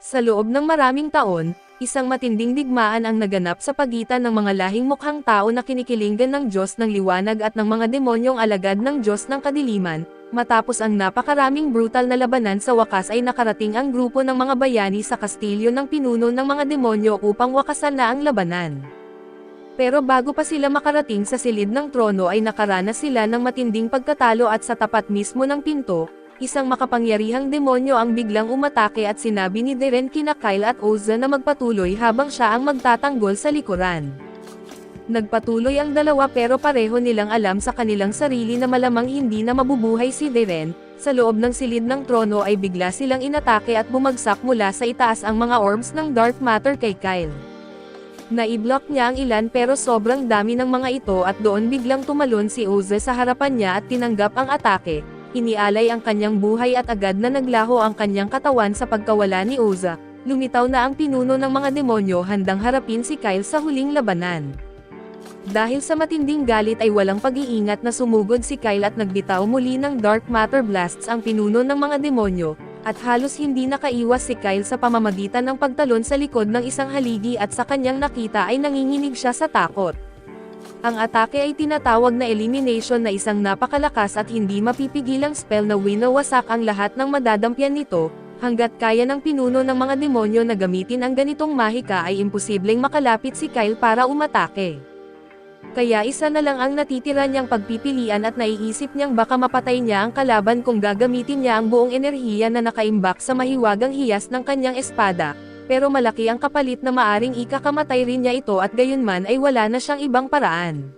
Sa loob ng maraming taon, isang matinding digmaan ang naganap sa pagitan ng mga lahing mukhang tao na kinikilingan ng Diyos ng liwanag at ng mga demonyong alagad ng Diyos ng kadiliman. Matapos ang napakaraming brutal na labanan, sa wakas ay nakarating ang grupo ng mga bayani sa kastilyo ng pinuno ng mga demonyo upang wakasan na ang labanan. Pero bago pa sila makarating sa silid ng trono ay nakaranas sila ng matinding pagkatalo at sa tapat mismo ng pinto, isang makapangyarihang demonyo ang biglang umatake at sinabi ni Darren kina Kyle at Oza na magpatuloy habang siya ang magtatanggol sa likuran. Nagpatuloy ang dalawa pero pareho nilang alam sa kanilang sarili na malamang hindi na mabubuhay si Darren. Sa loob ng silid ng trono ay bigla silang inatake at bumagsak mula sa itaas ang mga orbs ng dark matter kay Kyle. Naiblock niya ang ilan pero sobrang dami ng mga ito at doon biglang tumalon si Oza sa harapan niya at tinanggap ang atake. Inialay ang kanyang buhay at agad na naglaho ang kanyang katawan sa pagkawala ni Oza. Lumitaw na ang pinuno ng mga demonyo handang harapin si Kyle sa huling labanan. Dahil sa matinding galit ay walang pag-iingat na sumugod si Kyle at nagbitaw muli ng dark matter blasts ang pinuno ng mga demonyo, at halos hindi nakaiwas si Kyle sa pamamagitan ng pagtalon sa likod ng isang haligi at sa kanyang nakita ay nanginginig siya sa takot. Ang atake ay tinatawag na elimination na isang napakalakas at hindi mapipigilang spell na winawasak ang lahat ng madadampyan nito. Hanggat kaya ng pinuno ng mga demonyo na gamitin ang ganitong mahika ay imposibleng makalapit si Kyle para umatake. Kaya isa na lang ang natitira niyang pagpipilian at naiisip niyang baka mapatay niya ang kalaban kung gagamitin niya ang buong enerhiya na nakaimbak sa mahiwagang hiyas ng kanyang espada. Pero malaki ang kapalit na maaring ikakamatay rin niya ito at gayunman ay wala na siyang ibang paraan.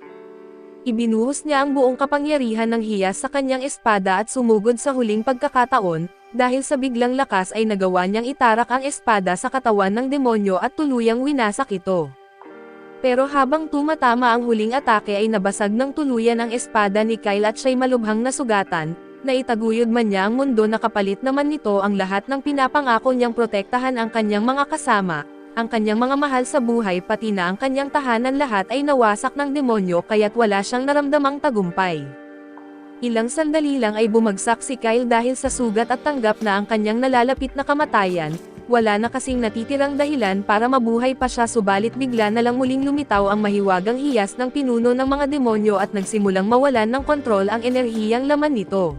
Ibinuhos niya ang buong kapangyarihan ng hiyas sa kanyang espada at sumugod sa huling pagkakataon, dahil sa biglang lakas ay nagawa niyang itarak ang espada sa katawan ng demonyo at tuluyang winasak ito. Pero habang tumatama ang huling atake ay nabasag ng tuluyan ang espada ni Kyle at siya'y malubhang nasugatan. Naitaguyod man niya ang mundo na kapalit naman nito ang lahat ng pinapangako niyang protektahan ang kanyang mga kasama, ang kanyang mga mahal sa buhay pati na ang kanyang tahanan, lahat ay nawasak ng demonyo kaya't wala siyang naramdamang tagumpay. Ilang sandali lang ay bumagsak si Kyle dahil sa sugat at tanggap na ang kanyang nalalapit na kamatayan. Wala na kasing natitirang dahilan para mabuhay pa siya, subalit bigla na lang muling lumitaw ang mahiwagang hiyas ng pinuno ng mga demonyo at nagsimulang mawalan ng kontrol ang enerhiyang laman nito.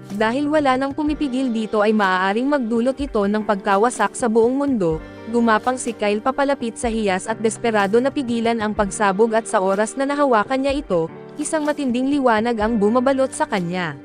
Dahil wala nang pumipigil dito ay maaaring magdulot ito ng pagkawasak sa buong mundo. Gumapang si Kyle papalapit sa hiyas at desperado na pigilan ang pagsabog at sa oras na nahawakan niya ito, isang matinding liwanag ang bumabalot sa kanya.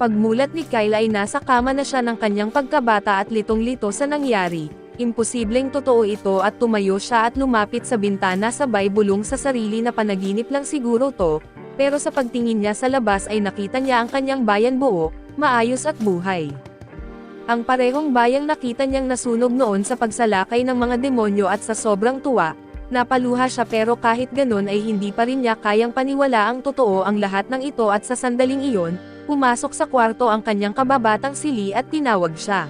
Pagmulat ni Kyle ay nasa kama na siya ng kanyang pagkabata at litong-lito sa nangyari. Imposibleng totoo ito at tumayo siya at lumapit sa bintana, sabay bulong sa sarili na panaginip lang siguro to, pero sa pagtingin niya sa labas ay nakita niya ang kanyang bayan buo, maayos at buhay. Ang parehong bayang nakita niyang nasunog noon sa pagsalakay ng mga demonyo at sa sobrang tuwa, napaluha siya, pero kahit ganon ay hindi pa rin niya kayang paniwalaang totoo ang lahat ng ito at sa sandaling iyon, pumasok sa kwarto ang kanyang kababatang si Lee at tinawag siya.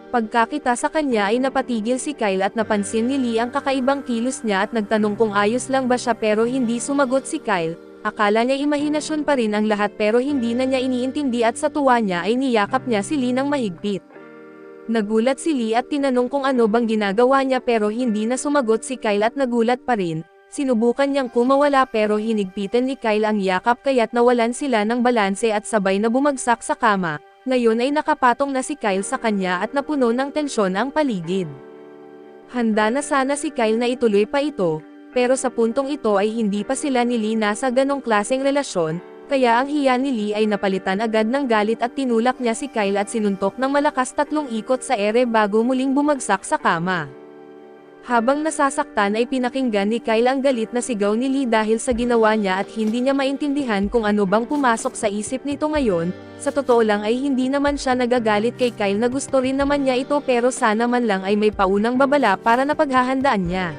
Pagkakita sa kanya ay napatigil si Kyle at napansin ni Lee ang kakaibang kilos niya at nagtanong kung ayos lang ba siya, pero hindi sumagot si Kyle. Akala niya imahinasyon pa rin ang lahat pero hindi na niya iniintindi at sa tuwa niya ay niyakap niya si Lee ng mahigpit. Nagulat si Lee at tinanong kung ano bang ginagawa niya pero hindi na sumagot si Kyle at nagulat pa rin. Sinubukan niyang kumawala pero hinigpitan ni Kyle ang yakap kaya't nawalan sila ng balanse at sabay na bumagsak sa kama. Ngayon ay nakapatong na si Kyle sa kanya at napuno ng tensyon ang paligid. Handa na sana si Kyle na ituloy pa ito, pero sa puntong ito ay hindi pa sila ni Lee nasa ganong klaseng relasyon, kaya ang hiya ni Lee ay napalitan agad ng galit at tinulak niya si Kyle at sinuntok ng malakas 3 ikot sa ere bago muling bumagsak sa kama. Habang nasasaktan ay pinakinggan ni Kyle ang galit na sigaw ni Lee dahil sa ginawa niya at hindi niya maintindihan kung ano bang pumasok sa isip nito ngayon. Sa totoo lang ay hindi naman siya nagagalit kay Kyle na gusto rin naman niya ito, pero sana man lang ay may paunang babala para napaghahandaan niya.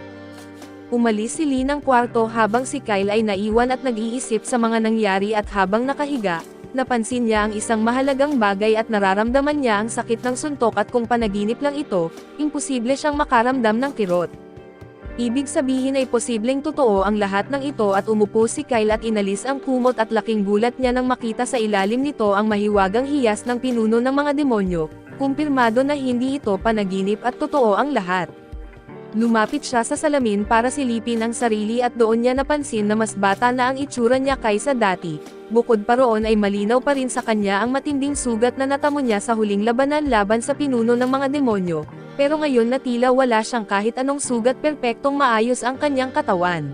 Umalis si Lee ng kwarto habang si Kyle ay naiwan at nag-iisip sa mga nangyari, at habang nakahiga, napansin niya ang isang mahalagang bagay at nararamdaman niya ang sakit ng suntok, at kung panaginip lang ito, imposible siyang makaramdam ng kirot. Ibig sabihin ay posibleng totoo ang lahat ng ito, at umupo si Kyle at inalis ang kumot, at laking gulat niya nang makita sa ilalim nito ang mahiwagang hiyas ng pinuno ng mga demonyo. kumpirmado na hindi ito panaginip at totoo ang lahat. Lumapit siya sa salamin para silipin ang sarili at doon niya napansin na mas bata na ang itsura niya kaysa dati. Bukod pa roon ay malinaw pa rin sa kanya ang matinding sugat na natamo niya sa huling labanan laban sa pinuno ng mga demonyo, pero ngayon na tila wala siyang kahit anong sugat, perpektong maayos ang kanyang katawan.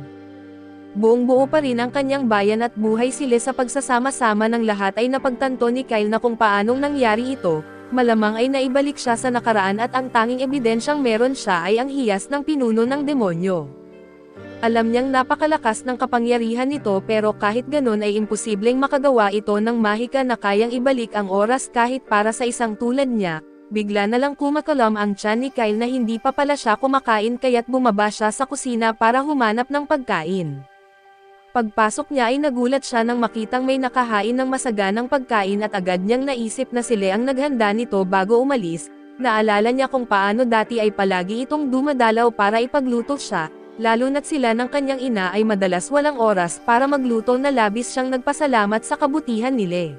Buong buo pa rin ang kanyang bayan at buhay sila sa pagsasama-sama ng lahat ay napagtanto ni Kyle na kung paanong nangyari ito. Malamang ay naibalik siya sa nakaraan at ang tanging ebidensyang meron siya ay ang hiyas ng pinuno ng demonyo. Alam niyang napakalakas ng kapangyarihan nito, pero kahit ganon ay imposibleng makagawa ito ng mahika na kayang ibalik ang oras kahit para sa isang tulad niya. Bigla na lang kumakalam ang tiyan ni Kyle na hindi pa pala siya kumakain, kaya't bumaba siya sa kusina para humanap ng pagkain. Pagpasok niya ay nagulat siya nang makitang may nakahain ng masaganang pagkain at agad niyang naisip na sila ang naghanda nito bago umalis. Naalala niya kung paano dati ay palagi itong dumadalaw para ipagluto siya, lalo na't sila ng kanyang ina ay madalas walang oras para magluto na labis siyang nagpasalamat sa kabutihan nila.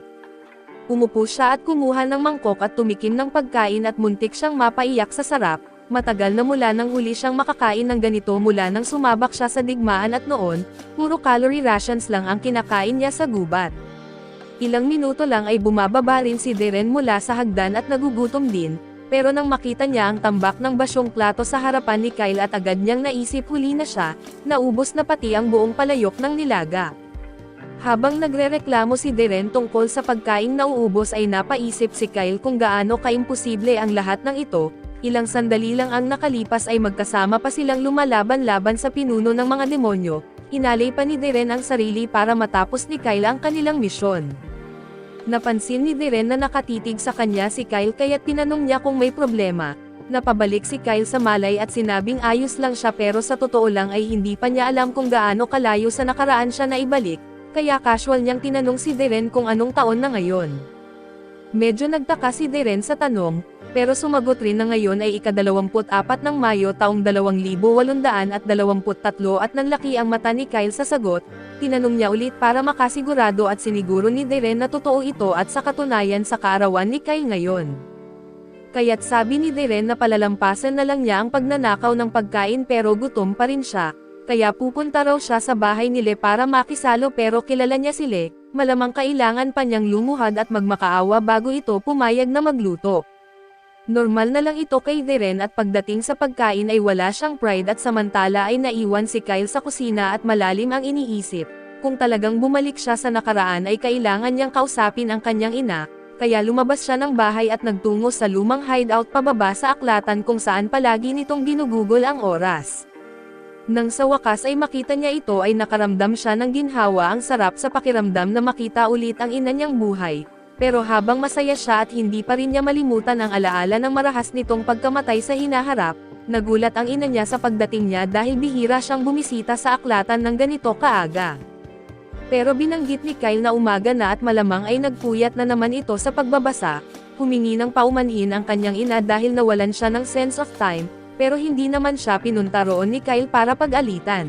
Umupo siya at kumuha ng mangkok at tumikim ng pagkain at muntik siyang mapaiyak sa sarap. Matagal na mula nang huli siyang makakain ng ganito mula nang sumabak siya sa digmaan at noon, puro calorie rations lang ang kinakain niya sa gubat. Ilang minuto lang ay bumababa rin si Darren mula sa hagdan at nagugutom din, pero nang makita niya ang tambak ng basyong plato sa harapan ni Kyle at agad niyang naisip huli na siya, naubos na pati ang buong palayok ng nilaga. Habang nagrereklamo si Darren tungkol sa pagkaing nauubos ay napaisip si Kyle kung gaano kaimposible ang lahat ng ito. Ilang sandali lang ang nakalipas ay magkasama pa silang lumalaban-laban sa pinuno ng mga demonyo. Inalay pa ni Darren ang sarili para matapos ni Kyle ang kanilang misyon. Napansin ni Darren na nakatitig sa kanya si Kyle kaya't tinanong niya kung may problema. Napabalik si Kyle sa malay at sinabing ayos lang siya, pero sa totoo lang ay hindi pa niya alam kung gaano kalayo sa nakaraan siya naibalik, kaya casual niyang tinanong si Darren kung anong taon na ngayon. Medyo nagtaka si Darren sa tanong, pero sumagot rin na ngayon ay ika-24 ng Mayo taong 2823 at nanlaki ang mata ni Kyle sa sagot. Tinanong niya ulit para makasigurado at siniguro ni Darren na totoo ito at sa katunayan sa kaarawan ni Kyle ngayon. Kaya't sabi ni Darren na palalampasan na lang niya ang pagnanakaw ng pagkain, pero gutom pa rin siya, kaya pupunta raw siya sa bahay nila para makisalo, pero kilala niya sila, malamang kailangan pa niyang lumuhad at magmakaawa bago ito pumayag na magluto. Normal na lang ito kay Darren at pagdating sa pagkain ay wala siyang pride at samantala ay naiwan si Kyle sa kusina at malalim ang iniisip. Kung talagang bumalik siya sa nakaraan ay kailangan niyang kausapin ang kanyang ina, kaya lumabas siya ng bahay at nagtungo sa lumang hideout pababa sa aklatan kung saan palagi nitong ginugugol ang oras. Nang sa wakas ay makita niya ito ay nakaramdam siya ng ginhawa, ang sarap sa pakiramdam na makita ulit ang ina niyang buhay. Pero habang masaya siya at hindi pa rin niya malimutan ang alaala ng marahas nitong pagkamatay sa hinaharap, nagulat ang ina niya sa pagdating niya dahil bihira siyang bumisita sa aklatan ng ganito kaaga. Pero binanggit ni Kyle na umaga na at malamang ay nagpuyat na naman ito sa pagbabasa. Humingi ng paumanhin ang kanyang ina dahil nawalan siya ng sense of time, pero hindi naman siya pinunta roon ni Kyle para pag-alitan.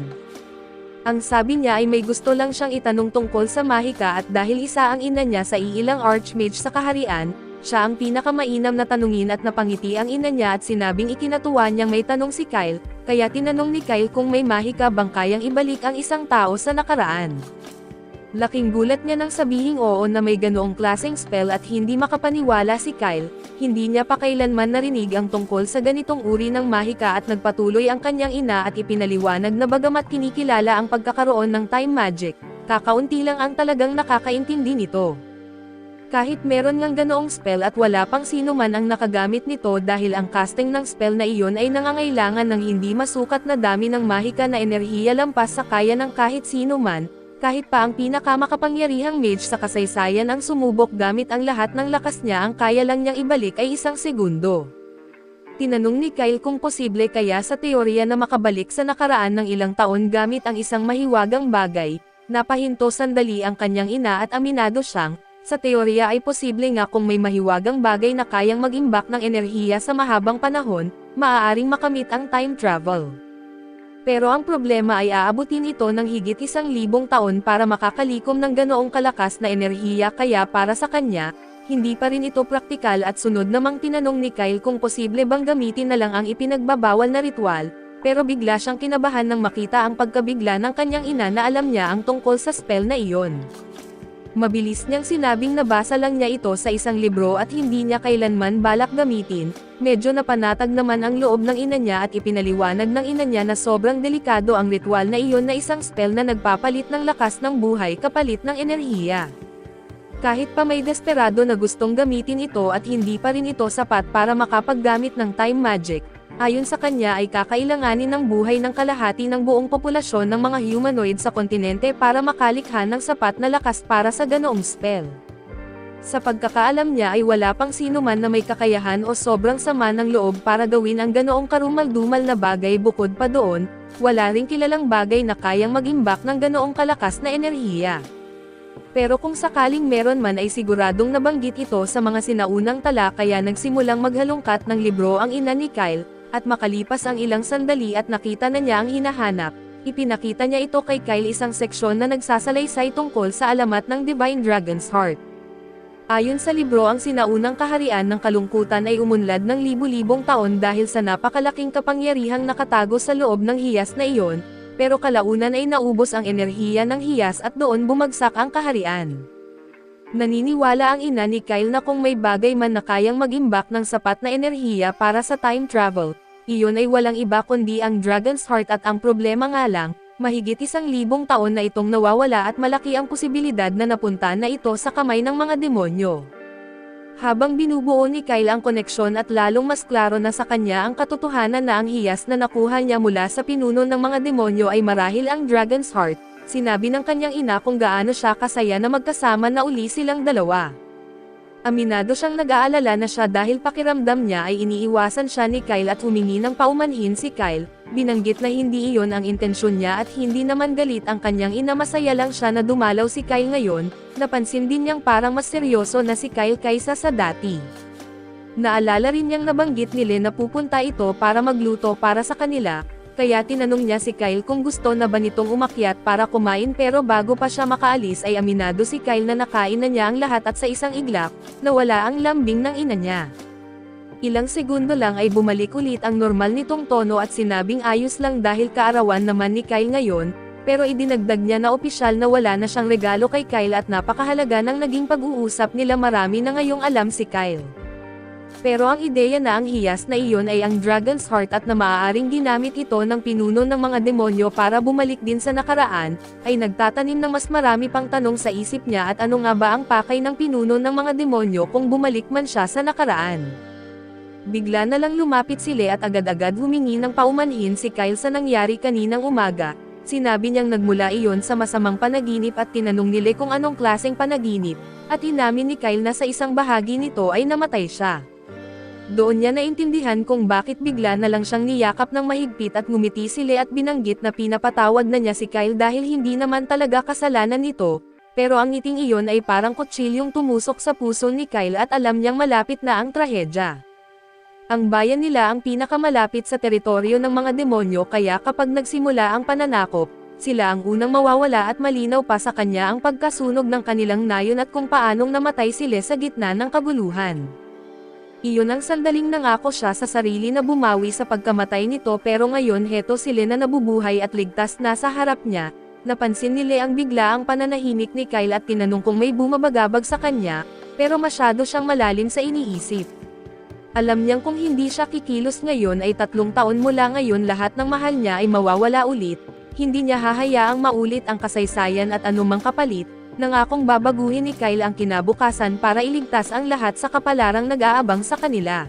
Ang sabi niya ay may gusto lang siyang itanong tungkol sa mahika at dahil isa ang ina niya sa iilang archmage sa kaharian, siya ang pinakamainam na tanungin at napangiti ang ina niya at sinabing ikinatuwa niyang may tanong si Kyle, kaya tinanong ni Kyle kung may mahika bang kayang ibalik ang isang tao sa nakaraan. Laking gulat niya nang sabihing oo na may ganoong klaseng spell at hindi makapaniwala si Kyle, hindi niya pa kailanman narinig ang tungkol sa ganitong uri ng mahika at nagpatuloy ang kanyang ina at ipinaliwanag na bagamat kinikilala ang pagkakaroon ng time magic, kakaunti lang ang talagang nakakaintindi nito. Kahit meron ngang ganoong spell at wala pang sino man ang nakagamit nito dahil ang casting ng spell na iyon ay nangangailangan ng hindi masukat na dami ng mahika na enerhiya lampas sa kaya ng kahit sino man. Kahit pa ang pinakamakapangyarihang mage sa kasaysayan ang sumubok gamit ang lahat ng lakas niya, ang kaya lang niyang ibalik ay 1 segundo. Tinanong ni Kyle kung posible kaya sa teorya na makabalik sa nakaraan ng ilang taon gamit ang isang mahiwagang bagay. Napahinto sandali ang kanyang ina at aminado siyang, sa teorya ay posible nga kung may mahiwagang bagay na kayang mag-imbak ng enerhiya sa mahabang panahon, maaaring makamit ang time travel. Pero ang problema ay aabutin ito ng higit 1,000 taon para makakalikom ng ganoong kalakas na enerhiya, kaya para sa kanya, hindi pa rin ito praktikal at sunod namang tinanong ni Kyle kung posible bang gamitin na lang ang ipinagbabawal na ritual, pero bigla siyang kinabahan nang makita ang pagkabigla ng kanyang ina na alam niya ang tungkol sa spell na iyon. Mabilis niyang sinabing nabasa lang niya ito sa isang libro at hindi niya kailanman balak gamitin. Medyo napanatag naman ang loob ng ina niya at ipinaliwanag ng ina niya na sobrang delikado ang ritual na iyon na isang spell na nagpapalit ng lakas ng buhay kapalit ng enerhiya. Kahit pa may desperado na gustong gamitin ito at hindi pa rin ito sapat para makapaggamit ng time magic, ayon sa kanya ay kakailanganin ng buhay ng kalahati ng buong populasyon ng mga humanoid sa kontinente para makalikha ng sapat na lakas para sa ganoong spell. Sa pagkakaalam niya ay wala pang sino man na may kakayahan o sobrang sama ng loob para gawin ang ganoong karumal-dumal na bagay bukod pa doon, wala ring kilalang bagay na kayang mag-imbak ng ganoong kalakas na enerhiya. Pero kung sakaling meron man ay siguradong nabanggit ito sa mga sinaunang tala kaya nagsimulang maghalongkat ng libro ang ina ni Kyle, at makalipas ang ilang sandali at nakita na niya ang hinahanap, ipinakita niya ito kay Kyle isang seksyon na nagsasalaysay tungkol sa alamat ng Divine Dragon's Heart. Ayon sa libro ang sinaunang kaharian ng kalungkutan ay umunlad ng libu-libong taon dahil sa napakalaking kapangyarihang nakatago sa loob ng hiyas na iyon, pero kalaunan ay naubos ang enerhiya ng hiyas at doon bumagsak ang kaharian. Naniniwala ang ina ni Kyle na kung may bagay man na kayang mag-imbak ng sapat na enerhiya para sa time travel, iyon ay walang iba kundi ang Dragon's Heart at ang problema nga lang, mahigit 1,000 taon na itong nawawala at malaki ang posibilidad na napunta na ito sa kamay ng mga demonyo. Habang binubuo ni Kyle ang koneksyon at lalong mas klaro na sa kanya ang katotohanan na ang hiyas na nakuha niya mula sa pinuno ng mga demonyo ay marahil ang Dragon's Heart, sinabi ng kanyang ina kung gaano siya kasaya na magkasama na uli silang dalawa. Aminado siyang nag-aalala na siya dahil pakiramdam niya ay iniiwasan siya ni Kyle at humingi ng paumanhin si Kyle, binanggit na hindi iyon ang intensyon niya at hindi naman galit ang kanyang ina, masaya lang siya na dumalaw si Kyle ngayon, napansin din niyang parang mas seryoso na si Kyle kaysa sa dati. Naalala rin niyang nabanggit ni Len na pupunta ito para magluto para sa kanila, kaya tinanong niya si Kyle kung gusto na ba nitong umakyat para kumain pero bago pa siya makaalis ay aminado si Kyle na nakain na niya ang lahat at sa isang iglap, nawala ang lambing ng ina niya. Ilang segundo lang ay bumalik ulit ang normal nitong tono at sinabing ayos lang dahil kaarawan naman ni Kyle ngayon, pero idinagdag niya na opisyal na wala na siyang regalo kay Kyle at napakahalaga ng naging pag-uusap nila, marami na ngayong alam si Kyle. Pero ang ideya na ang hiyas na iyon ay ang Dragon's Heart at na maaaring ginamit ito ng pinuno ng mga demonyo para bumalik din sa nakaraan, ay nagtatanim ng mas marami pang tanong sa isip niya at ano nga ba ang pakay ng pinuno ng mga demonyo kung bumalik man siya sa nakaraan. Bigla na lang lumapit sila at agad-agad humingi ng paumanhin si Kyle sa nangyari kaninang umaga. Sinabi niyang nagmula iyon sa masamang panaginip at tinanong nila kung anong klaseng panaginip, at inamin ni Kyle na sa isang bahagi nito ay namatay siya. Doon niya naintindihan kung bakit bigla na lang siyang niyakap ng mahigpit at ngumiti sila at binanggit na pinapatawad na niya si Kyle dahil hindi naman talaga kasalanan nito, pero ang ngiting iyon ay parang kutsilyong tumusok sa puso ni Kyle at alam niyang malapit na ang trahedya. Ang bayan nila ang pinakamalapit sa teritoryo ng mga demonyo kaya kapag nagsimula ang pananakop, sila ang unang mawawala at malinaw pa sa kanya ang pagkasunog ng kanilang nayon at kung paanong namatay sila sa gitna ng kaguluhan. Iyon ang sandaling nangako siya sa sarili na bumawi sa pagkamatay nito pero ngayon heto sila na nabubuhay at ligtas na sa harap niya. Napansin nila ang biglaang pananahimik ni Kyle at tinanong kung may bumabagabag sa kanya, pero masyado siyang malalim sa iniisip. Alam niyang kung hindi siya kikilos ngayon ay 3 taon mula ngayon lahat ng mahal niya ay mawawala ulit, hindi niya hahayaang maulit ang kasaysayan at anumang kapalit. Nangakong babaguhin ni Kyle ang kinabukasan para iligtas ang lahat sa kapalarang nag-aabang sa kanila.